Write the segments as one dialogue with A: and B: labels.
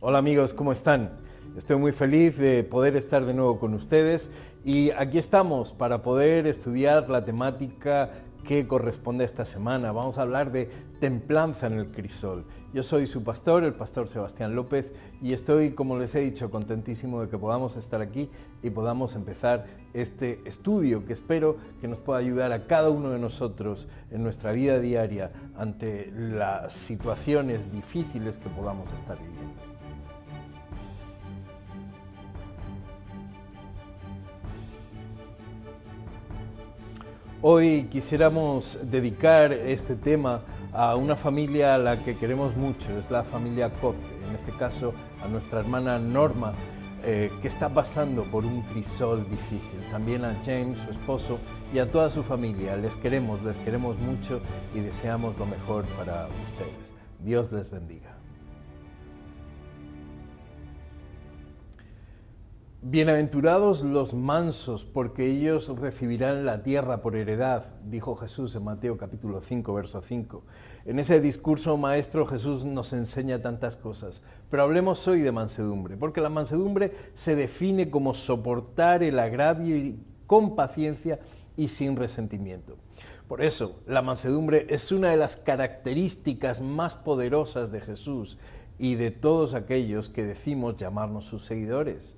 A: Hola amigos, ¿cómo están? Estoy muy feliz de poder estar de nuevo con ustedes y aquí estamos para poder estudiar la temática que corresponde a esta semana. Vamos a hablar de templanza en el crisol. Yo soy su pastor, el pastor Sebastián López, y estoy, como les he dicho, contentísimo de que podamos estar aquí y podamos empezar este estudio que espero que nos pueda ayudar a cada uno de nosotros en nuestra vida diaria ante las situaciones difíciles que podamos estar viviendo. Hoy quisiéramos dedicar este tema a una familia a la que queremos mucho, es la familia Cote, en este caso a nuestra hermana Norma, que está pasando por un crisol difícil. También a James, su esposo, y a toda su familia. Les queremos mucho y deseamos lo mejor para ustedes. Dios les bendiga. Bienaventurados los mansos, porque ellos recibirán la tierra por heredad, dijo Jesús en Mateo capítulo 5, verso 5. En ese discurso maestro Jesús nos enseña tantas cosas, pero hablemos hoy de mansedumbre, porque la mansedumbre se define como soportar el agravio con paciencia y sin resentimiento. Por eso, la mansedumbre es una de las características más poderosas de Jesús y de todos aquellos que decimos llamarnos sus seguidores.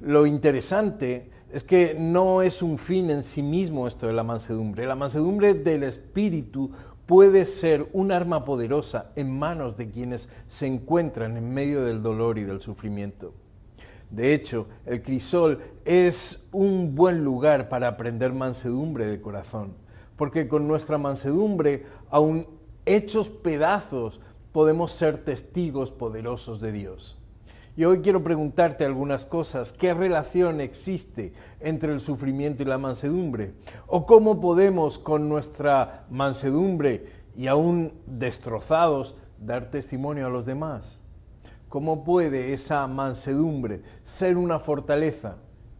A: Lo interesante es que no es un fin en sí mismo esto de la mansedumbre. La mansedumbre del Espíritu puede ser un arma poderosa en manos de quienes se encuentran en medio del dolor y del sufrimiento. De hecho, el crisol es un buen lugar para aprender mansedumbre de corazón, porque con nuestra mansedumbre, aun hechos pedazos, podemos ser testigos poderosos de Dios. Y hoy quiero preguntarte algunas cosas. ¿Qué relación existe entre el sufrimiento y la mansedumbre? ¿O cómo podemos con nuestra mansedumbre y aún destrozados dar testimonio a los demás? ¿Cómo puede esa mansedumbre ser una fortaleza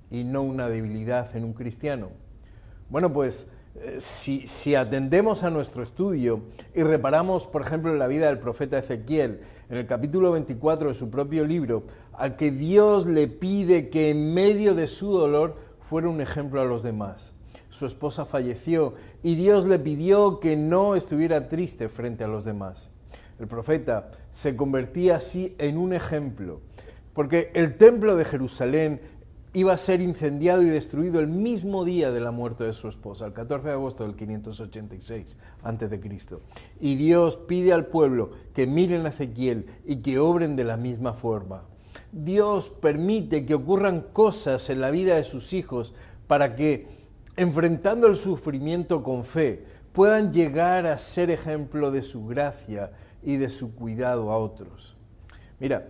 A: y no una debilidad en un cristiano? Bueno, pues si atendemos a nuestro estudio y reparamos, por ejemplo, en la vida del profeta Ezequiel, en el capítulo 24 de su propio libro, al que Dios le pide que en medio de su dolor fuera un ejemplo a los demás. Su esposa falleció y Dios le pidió que no estuviera triste frente a los demás. El profeta se convertía así en un ejemplo, porque el templo de Jerusalén iba a ser incendiado y destruido el mismo día de la muerte de su esposa, el 14 de agosto del 586 a.C. Y Dios pide al pueblo que miren a Ezequiel y que obren de la misma forma. Dios permite que ocurran cosas en la vida de sus hijos para que, enfrentando el sufrimiento con fe, puedan llegar a ser ejemplo de su gracia y de su cuidado a otros. Mira,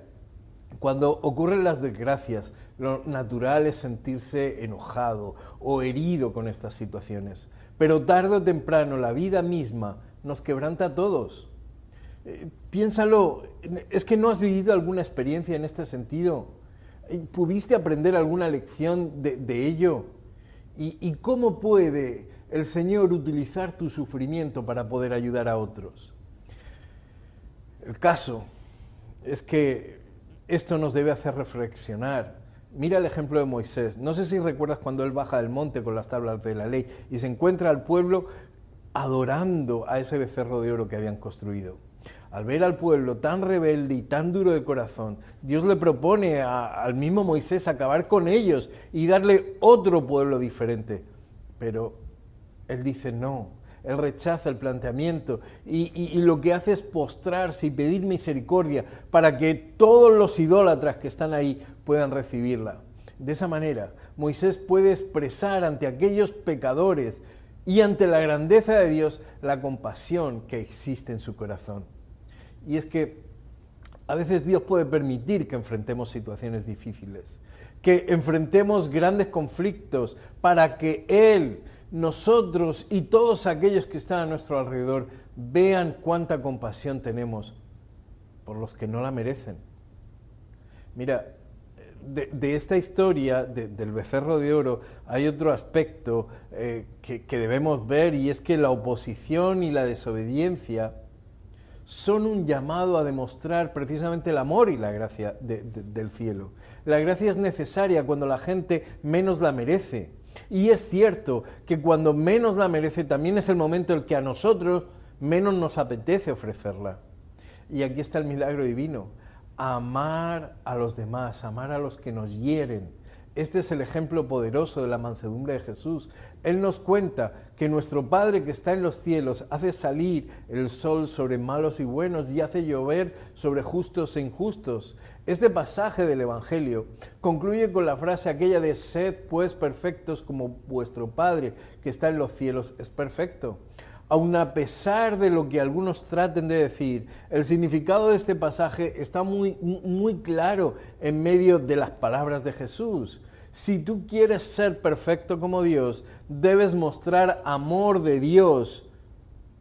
A: cuando ocurren las desgracias, lo natural es sentirse enojado o herido con estas situaciones. Pero tarde o temprano la vida misma nos quebranta a todos. Piénsalo, ¿es que no has vivido alguna experiencia en este sentido? ¿Pudiste aprender alguna lección de ello? ¿Y cómo puede el Señor utilizar tu sufrimiento para poder ayudar a otros? El caso es que esto nos debe hacer reflexionar. Mira el ejemplo de Moisés. No sé si recuerdas cuando él baja del monte con las tablas de la ley y se encuentra al pueblo adorando a ese becerro de oro que habían construido. Al ver al pueblo tan rebelde y tan duro de corazón, Dios le propone al mismo Moisés acabar con ellos y darle otro pueblo diferente. Pero él dice no. Él rechaza el planteamiento y lo que hace es postrarse y pedir misericordia para que todos los idólatras que están ahí puedan recibirla. De esa manera, Moisés puede expresar ante aquellos pecadores y ante la grandeza de Dios la compasión que existe en su corazón. Y es que a veces Dios puede permitir que enfrentemos situaciones difíciles, que enfrentemos grandes conflictos para que Él, nosotros y todos aquellos que están a nuestro alrededor vean cuánta compasión tenemos por los que no la merecen. Mira, de esta historia del becerro de oro hay otro aspecto que debemos ver, y es que la oposición y la desobediencia son un llamado a demostrar precisamente el amor y la gracia del cielo. La gracia es necesaria cuando la gente menos la merece. Y es cierto que cuando menos la merece también es el momento en el que a nosotros menos nos apetece ofrecerla. Y aquí está el milagro divino: amar a los demás, amar a los que nos hieren. Este es el ejemplo poderoso de la mansedumbre de Jesús. Él nos cuenta que nuestro Padre que está en los cielos hace salir el sol sobre malos y buenos y hace llover sobre justos e injustos. Este pasaje del Evangelio concluye con la frase aquella de: sed pues perfectos como vuestro Padre que está en los cielos es perfecto. Aun a pesar de lo que algunos traten de decir, el significado de este pasaje está muy claro en medio de las palabras de Jesús. Si tú quieres ser perfecto como Dios, debes mostrar amor de Dios,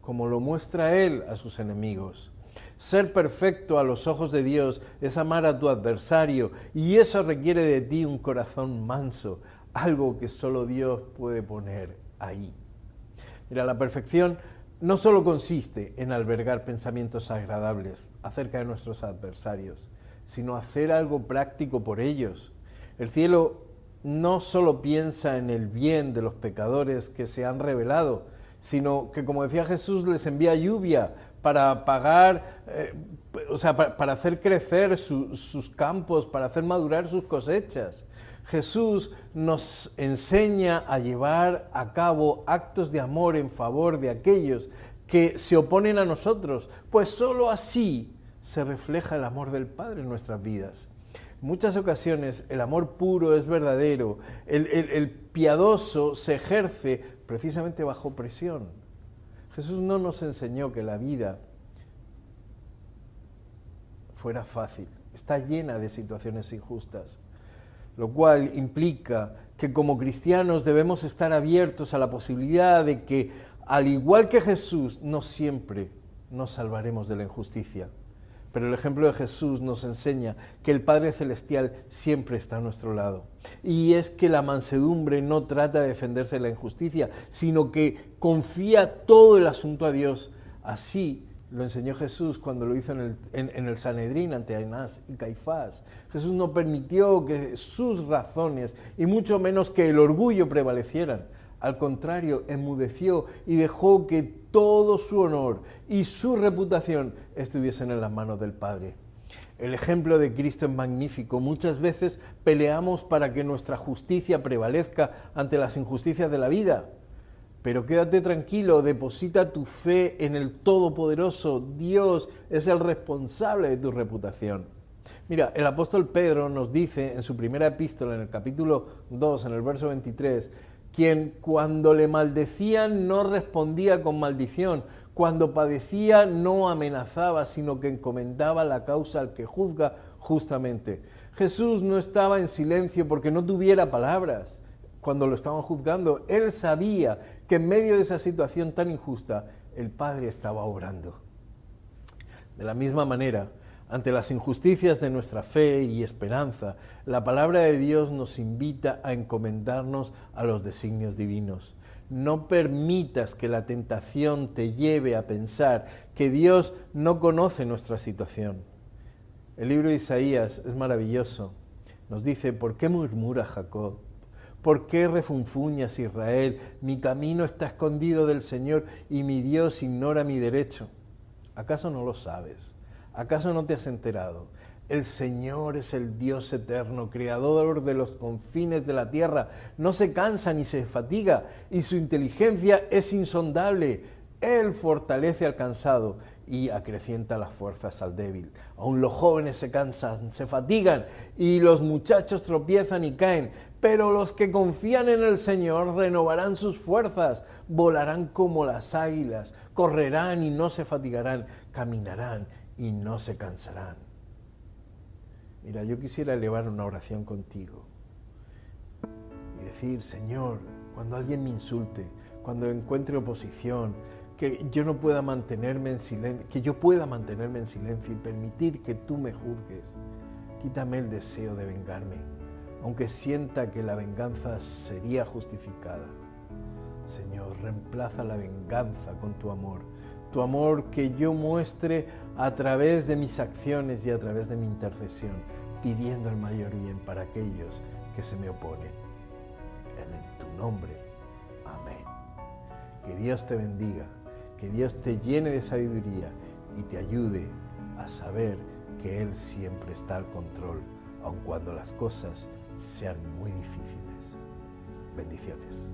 A: como lo muestra Él a sus enemigos. Ser perfecto a los ojos de Dios es amar a tu adversario, y eso requiere de ti un corazón manso, algo que solo Dios puede poner ahí. Mira, la perfección no solo consiste en albergar pensamientos agradables acerca de nuestros adversarios, sino hacer algo práctico por ellos. El cielo no solo piensa en el bien de los pecadores que se han rebelado, sino que, como decía Jesús, les envía lluvia para pagar, para hacer crecer sus campos, para hacer madurar sus cosechas. Jesús nos enseña a llevar a cabo actos de amor en favor de aquellos que se oponen a nosotros, pues solo así se refleja el amor del Padre en nuestras vidas. En muchas ocasiones el amor puro es verdadero, el piadoso se ejerce precisamente bajo presión. Jesús no nos enseñó que la vida fuera fácil, está llena de situaciones injustas, lo cual implica que como cristianos debemos estar abiertos a la posibilidad de que, al igual que Jesús, no siempre nos salvaremos de la injusticia. Pero el ejemplo de Jesús nos enseña que el Padre Celestial siempre está a nuestro lado. Y es que la mansedumbre no trata de defenderse de la injusticia, sino que confía todo el asunto a Dios. Así lo enseñó Jesús cuando lo hizo en el Sanedrín ante Anás y Caifás. Jesús no permitió que sus razones, y mucho menos que el orgullo, prevalecieran. Al contrario, enmudeció y dejó que todo su honor y su reputación estuviesen en las manos del Padre. El ejemplo de Cristo es magnífico. Muchas veces peleamos para que nuestra justicia prevalezca ante las injusticias de la vida. Pero quédate tranquilo, deposita tu fe en el Todopoderoso. Dios es el responsable de tu reputación. Mira, el apóstol Pedro nos dice en su primera epístola, en el capítulo 2, en el verso 23, quien cuando le maldecían no respondía con maldición, cuando padecía no amenazaba, sino que encomendaba la causa al que juzga justamente. Jesús no estaba en silencio porque no tuviera palabras. Cuando lo estaban juzgando, Él sabía que en medio de esa situación tan injusta, el Padre estaba obrando. De la misma manera, ante las injusticias de nuestra fe y esperanza, la palabra de Dios nos invita a encomendarnos a los designios divinos. No permitas que la tentación te lleve a pensar que Dios no conoce nuestra situación. El libro de Isaías es maravilloso. Nos dice: ¿por qué murmura Jacob? ¿Por qué refunfuñas, Israel? Mi camino está escondido del Señor y mi Dios ignora mi derecho. ¿Acaso no lo sabes? ¿Acaso no te has enterado? El Señor es el Dios eterno, creador de los confines de la tierra. No se cansa ni se fatiga y su inteligencia es insondable. Él fortalece al cansado y acrecienta las fuerzas al débil. Aún los jóvenes se cansan, se fatigan y los muchachos tropiezan y caen. Pero los que confían en el Señor renovarán sus fuerzas, volarán como las águilas, correrán y no se fatigarán, caminarán y no se cansarán. Mira, yo quisiera elevar una oración contigo y decir: Señor, cuando alguien me insulte, cuando encuentre oposición, que yo pueda mantenerme en silencio y permitir que tú me juzgues. Quítame el deseo de vengarme, aunque sienta que la venganza sería justificada. Señor, reemplaza la venganza con tu amor. tu amor que yo muestre a través de mis acciones y a través de mi intercesión, pidiendo el mayor bien para aquellos que se me oponen. En tu nombre, amén. Que Dios te bendiga, que Dios te llene de sabiduría y te ayude a saber que Él siempre está al control, aun cuando las cosas sean muy difíciles. Bendiciones.